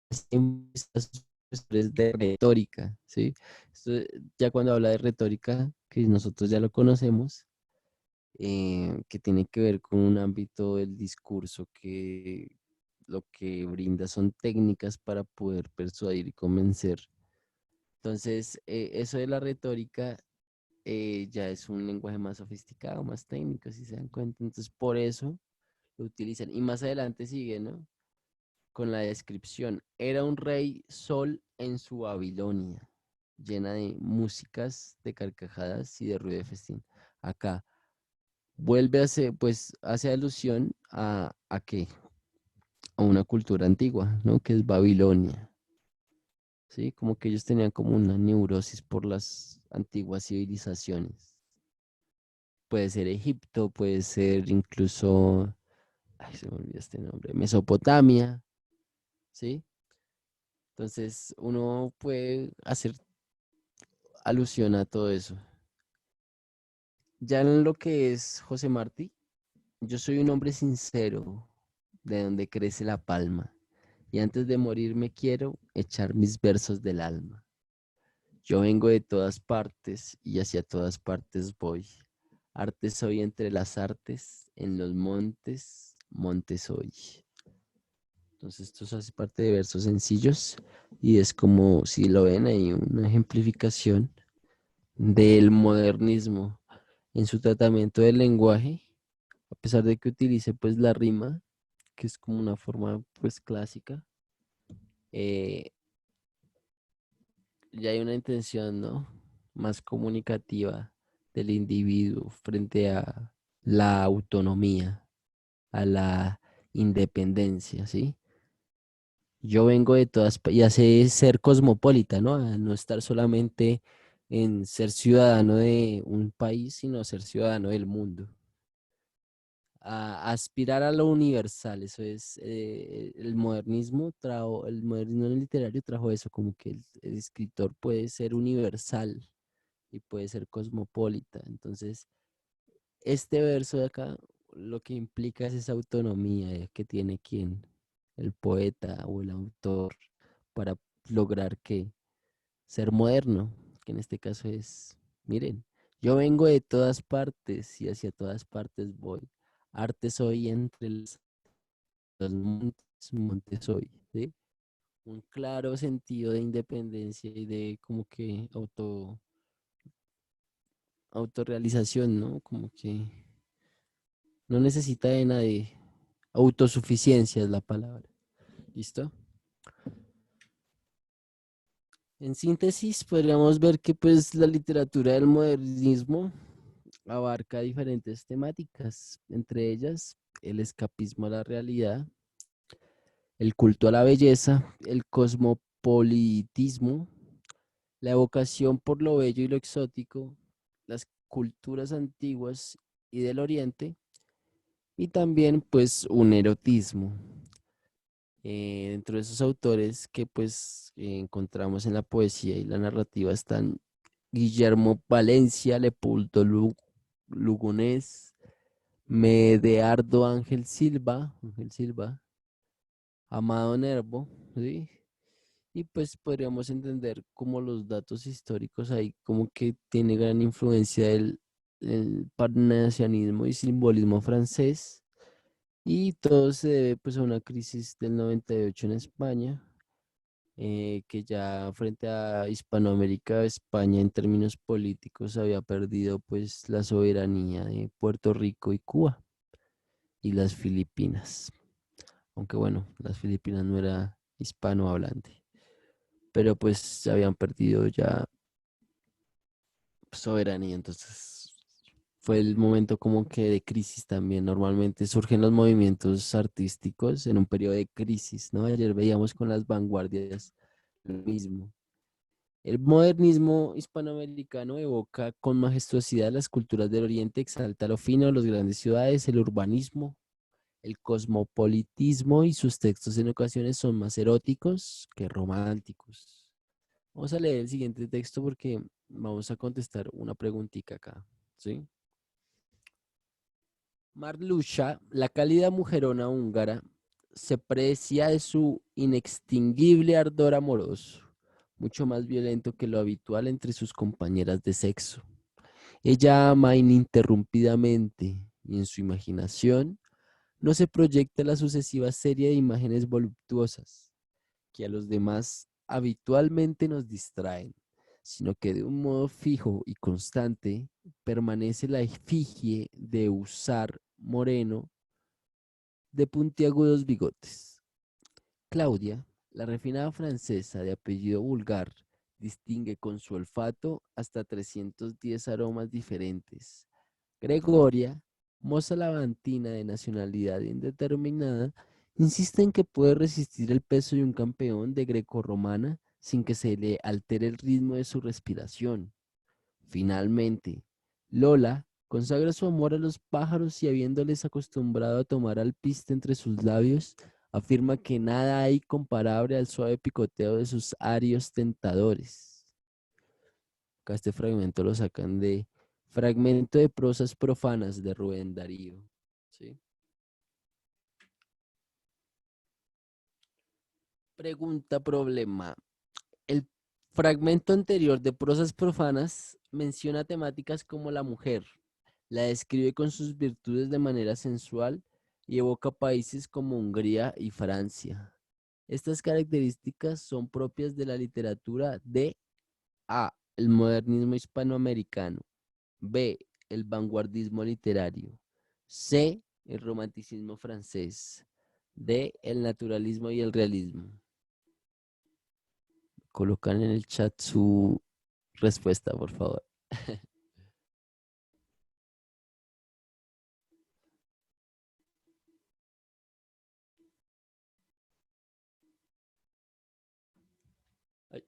siempre estas expresiones de retórica, ¿sí? Esto, ya cuando habla de retórica, que nosotros ya lo conocemos, que tiene que ver con un ámbito del discurso que lo que brinda son técnicas para poder persuadir y convencer. Entonces, eso de la retórica ya es un lenguaje más sofisticado, más técnico, si se dan cuenta. Entonces, por eso lo utilizan. Y más adelante sigue, ¿no? Con la descripción. Era un rey sol en su Babilonia, llena de músicas, de carcajadas y de ruido de festín. Acá vuelve a ser, pues, hace alusión a qué? A una cultura antigua, ¿no? Que es Babilonia. ¿Sí? Como que ellos tenían como una neurosis por las antiguas civilizaciones. Puede ser Egipto, puede ser incluso, ay, se me olvidó este nombre, Mesopotamia, ¿sí? Entonces uno puede hacer alusión a todo eso. Ya en lo que es José Martí, yo soy un hombre sincero, de donde crece la palma, y antes de morir me quiero echar mis versos del alma. Yo vengo de todas partes y hacia todas partes voy. Arte soy entre las artes, en los montes, monte soy. Entonces esto hace parte de versos sencillos y es como, si lo ven, hay una ejemplificación del modernismo en su tratamiento del lenguaje, a pesar de que utilice pues la rima, que es como una forma pues clásica, eh, ya hay una intención, ¿no? Más comunicativa del individuo frente a la autonomía, a la independencia, ¿sí? Yo vengo de y hace ser cosmopolita, ¿no? A no estar solamente en ser ciudadano de un país, sino ser ciudadano del mundo. A aspirar a lo universal, eso es, el modernismo literario trajo eso, como que el escritor puede ser universal y puede ser cosmopolita. Entonces, este verso de acá lo que implica es esa autonomía que tiene quien. el poeta o el autor para lograr que ser moderno, que en este caso es, miren, yo vengo de todas partes y hacia todas partes voy. Arte soy entre los montes, montes soy, ¿sí? Un claro sentido de independencia y de como que autorrealización, ¿no? Como que no necesita de nadie. Autosuficiencia es la palabra. ¿Listo? En síntesis, podríamos ver que pues la literatura del modernismo abarca diferentes temáticas, entre ellas el escapismo a la realidad, el culto a la belleza, el cosmopolitismo, la evocación por lo bello y lo exótico, las culturas antiguas y del oriente, y también pues un erotismo. Dentro de esos autores que pues encontramos en la poesía y la narrativa están Guillermo Valencia, Lugonés, Medeardo Ángel Silva, Amado Nervo, ¿sí? Y pues podríamos entender como los datos históricos ahí como que tiene gran influencia el parnasianismo y simbolismo francés y todo se debe pues a una crisis del 98 en España, que ya frente a Hispanoamérica, España en términos políticos había perdido pues la soberanía de Puerto Rico y Cuba y las Filipinas, aunque bueno, las Filipinas no era hispanohablante, pero pues se habían perdido ya soberanía, entonces fue el momento como que de crisis también. Normalmente surgen los movimientos artísticos en un periodo de crisis, ¿no? Ayer veíamos con las vanguardias lo mismo. El modernismo hispanoamericano evoca con majestuosidad las culturas del Oriente, exalta lo fino de las grandes ciudades, el urbanismo, el cosmopolitismo y sus textos en ocasiones son más eróticos que románticos. Vamos a leer el siguiente texto porque vamos a contestar una preguntita acá, ¿sí? Marlucha, la cálida mujerona húngara, se precia de su inextinguible ardor amoroso, mucho más violento que lo habitual entre sus compañeras de sexo. Ella ama ininterrumpidamente y en su imaginación no se proyecta la sucesiva serie de imágenes voluptuosas que a los demás habitualmente nos distraen, sino que de un modo fijo y constante permanece la efigie de Usar Moreno de puntiagudos bigotes. Claudia, la refinada francesa de apellido vulgar, distingue con su olfato hasta 310 aromas diferentes. Gregoria, moza lavantina de nacionalidad indeterminada, insiste en que puede resistir el peso de un campeón de grecorromana sin que se le altere el ritmo de su respiración. Finalmente, Lola consagra su amor a los pájaros y habiéndoles acostumbrado a tomar alpiste entre sus labios, afirma que nada hay comparable al suave picoteo de sus arios tentadores. Acá este fragmento lo sacan de Fragmento de prosas profanas de Rubén Darío. ¿Sí? Pregunta problema. El fragmento anterior de prosas profanas menciona temáticas como la mujer, la describe con sus virtudes de manera sensual y evoca países como Hungría y Francia. Estas características son propias de la literatura de A. El modernismo hispanoamericano. B. El vanguardismo literario. C. El romanticismo francés. D. El naturalismo y el realismo. Colocan en el chat su respuesta, por favor. Ay,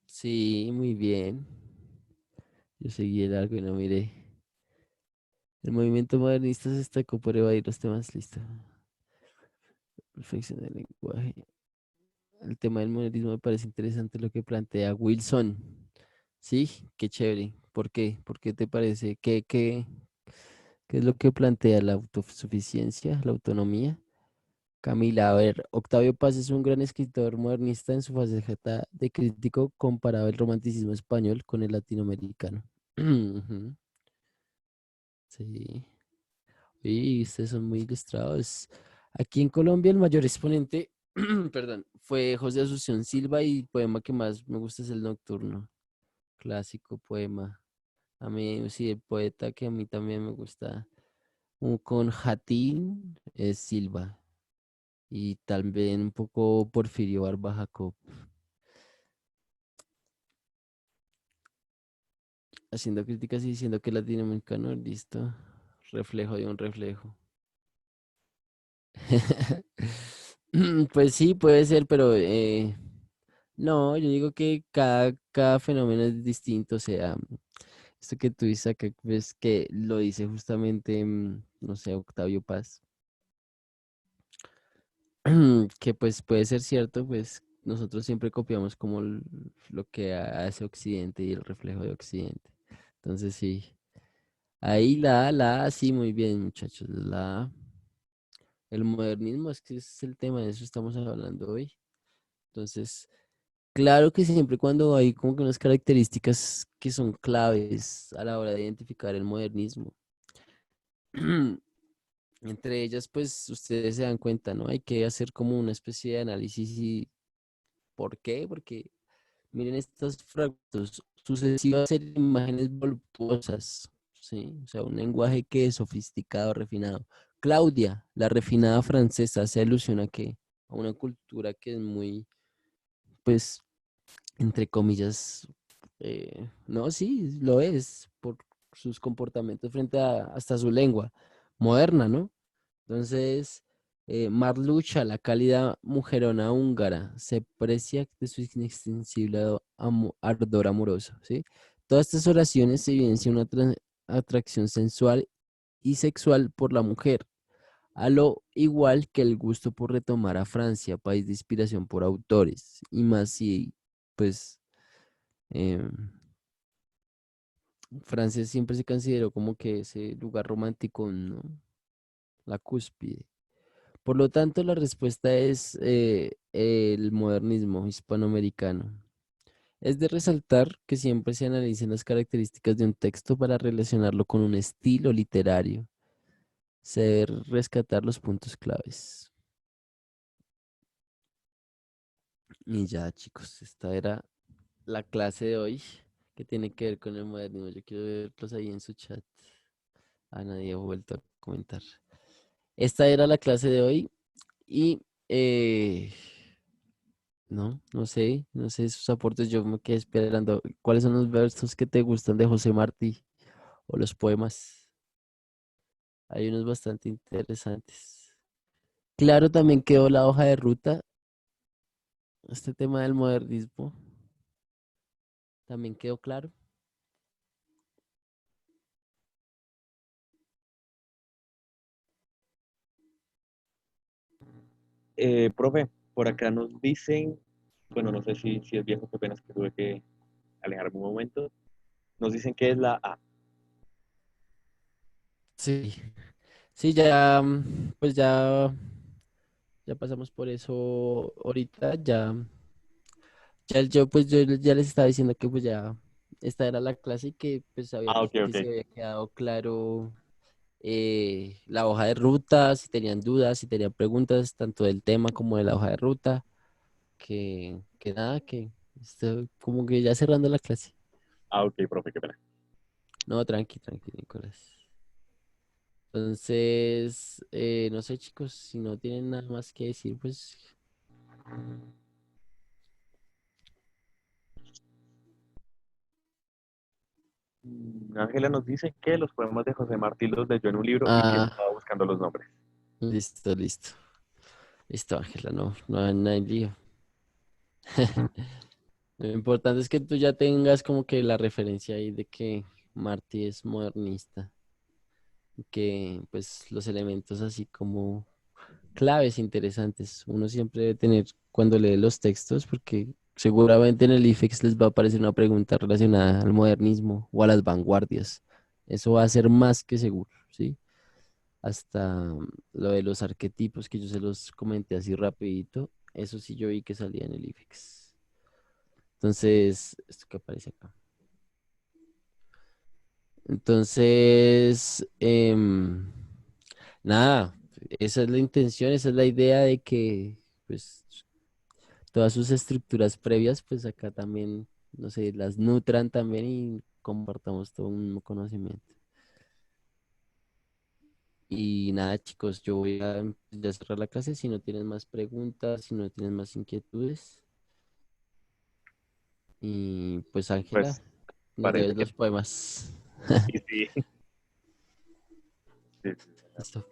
sí, muy bien. Yo seguí el largo y no miré. El movimiento modernista se destacó por evadir los temas, listo. Perfección del lenguaje. El tema del modernismo me parece interesante lo que plantea Wilson. Sí, qué chévere. ¿Por qué? ¿Por qué te parece? ¿Qué es lo que plantea la autosuficiencia, la autonomía? Camila, a ver, Octavio Paz es un gran escritor modernista en su faceta de crítico comparaba el romanticismo español con el latinoamericano. Ujú, sí, y ustedes son muy ilustrados. Aquí en Colombia el mayor exponente, perdón, fue José Asunción Silva y el poema que más me gusta es el Nocturno, clásico poema. A mí, sí, el poeta que a mí también me gusta, con Jatín es Silva y también un poco Porfirio Barba Jacob. Haciendo críticas y diciendo que el latinoamericano, listo, reflejo de un reflejo. Pues sí, puede ser, pero no, yo digo que cada fenómeno es distinto, o sea, esto que tú dices acá, ves que lo dice justamente, no sé, Octavio Paz, que pues puede ser cierto, pues nosotros siempre copiamos como lo que hace Occidente y el reflejo de Occidente. Entonces sí, ahí la A, sí, muy bien, muchachos, la A. El modernismo es que es el tema, de eso estamos hablando hoy. Entonces, claro que siempre y cuando hay como que unas características que son claves a la hora de identificar el modernismo. Entre ellas, pues ustedes se dan cuenta, ¿no? Hay que hacer como una especie de análisis y ¿por qué? Porque miren estos fragmentos sucesivas en imágenes voluptuosas, ¿sí? O sea, un lenguaje que es sofisticado, refinado. Claudia, la refinada francesa, se alusiona a qué? A una cultura que es muy, pues, entre comillas, no, sí, lo es, por sus comportamientos frente a hasta su lengua moderna, ¿no? Entonces, Marlucha, la cálida mujerona húngara, se precia de su inextinguible ardor amoroso, ¿sí? Todas estas oraciones evidencian una atracción sensual y sexual por la mujer, a lo igual que el gusto por retomar a Francia, país de inspiración por autores, y más si, pues, em, Francia siempre se consideró como que ese lugar romántico, ¿no? La cúspide. Por lo tanto, la respuesta es el modernismo hispanoamericano. Es de resaltar que siempre se analicen las características de un texto para relacionarlo con un estilo literario. Se debe rescatar los puntos claves. Y ya, chicos, esta era la clase de hoy que tiene que ver con el modernismo. Yo quiero verlos ahí en su chat. A nadie ha vuelto a comentar. Esta era la clase de hoy y no sé sus aportes. Yo me quedé esperando. ¿Cuáles son los versos que te gustan de José Martí o los poemas? Hay unos bastante interesantes. Claro, también quedó la hoja de ruta. Este tema del modernismo también quedó claro. Profe, por acá nos dicen, bueno, no sé si es viejo, que apenas que tuve que alejarme un momento, nos dicen que es la A. Sí, sí, ya, pues ya pasamos por eso ahorita. Yo ya les estaba diciendo que pues ya esta era la clase y que pues Ah, ok, que ok. se había quedado claro la hoja de ruta, si tenían dudas, si tenían preguntas, tanto del tema como de la hoja de ruta, que nada, que como que ya cerrando la clase. Ah, ok, profe, qué pena. No, tranqui, tranqui, Nicolás. Entonces, no sé, chicos, si no tienen nada más que decir, pues Ángela nos dice que los poemas de José Martí los leyó en un libro y que ah, estaba buscando los nombres. listo, listo. Listo, Ángela, no hay lío. Lo importante es que tú ya tengas como que la referencia ahí de que Martí es modernista, que pues los elementos así como claves interesantes uno siempre debe tener cuando lee los textos, porque seguramente en el IFEX les va a aparecer una pregunta relacionada al modernismo o a las vanguardias. Eso va a ser más que seguro, ¿sí? Hasta lo de los arquetipos que yo se los comenté así rapidito, eso sí yo vi que salía en el IFEX. Entonces, esto que aparece acá. Entonces, nada, esa es la intención, esa es la idea de que, pues, todas sus estructuras previas, pues acá también, no sé, las nutran también y compartamos todo un mismo conocimiento. Y nada, chicos, yo voy a ya cerrar la clase. Si no tienes más preguntas, si no tienes más inquietudes. Y pues, Ángela, Pues nos parece debes que los poemas. sí, sí. Sí, sí, señor. Listo.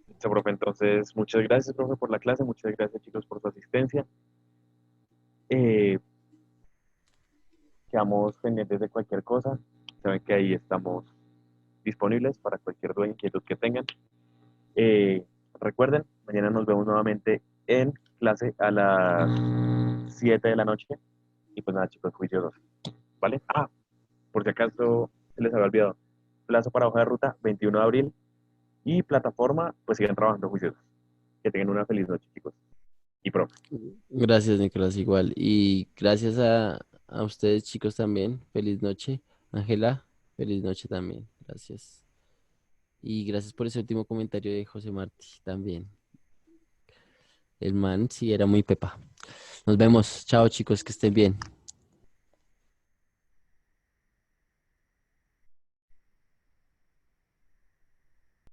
Listo, profe. Entonces, muchas gracias, profe, por la clase. Muchas gracias, chicos, por su asistencia. Eh, Quedamos pendientes de cualquier cosa. Saben que ahí estamos disponibles para cualquier duda, inquietud que tengan. Eh, Recuerden, mañana nos vemos nuevamente en clase a las 7 de la noche. Y pues nada, chicos, juiciosos. ¿Vale? Ah, por si acaso se les había olvidado. Plazo para hoja de ruta, 21 de abril. Y plataforma, pues sigan trabajando juiciosos. Que tengan una feliz noche, chicos. Y profe. Gracias, Nicolás, igual. Y gracias a ustedes, chicos, también. Feliz noche. Ángela, feliz noche también. Gracias. Y gracias por ese último comentario de José Martí también. El man sí era muy pepa. Nos vemos. Chao, chicos, que estén bien.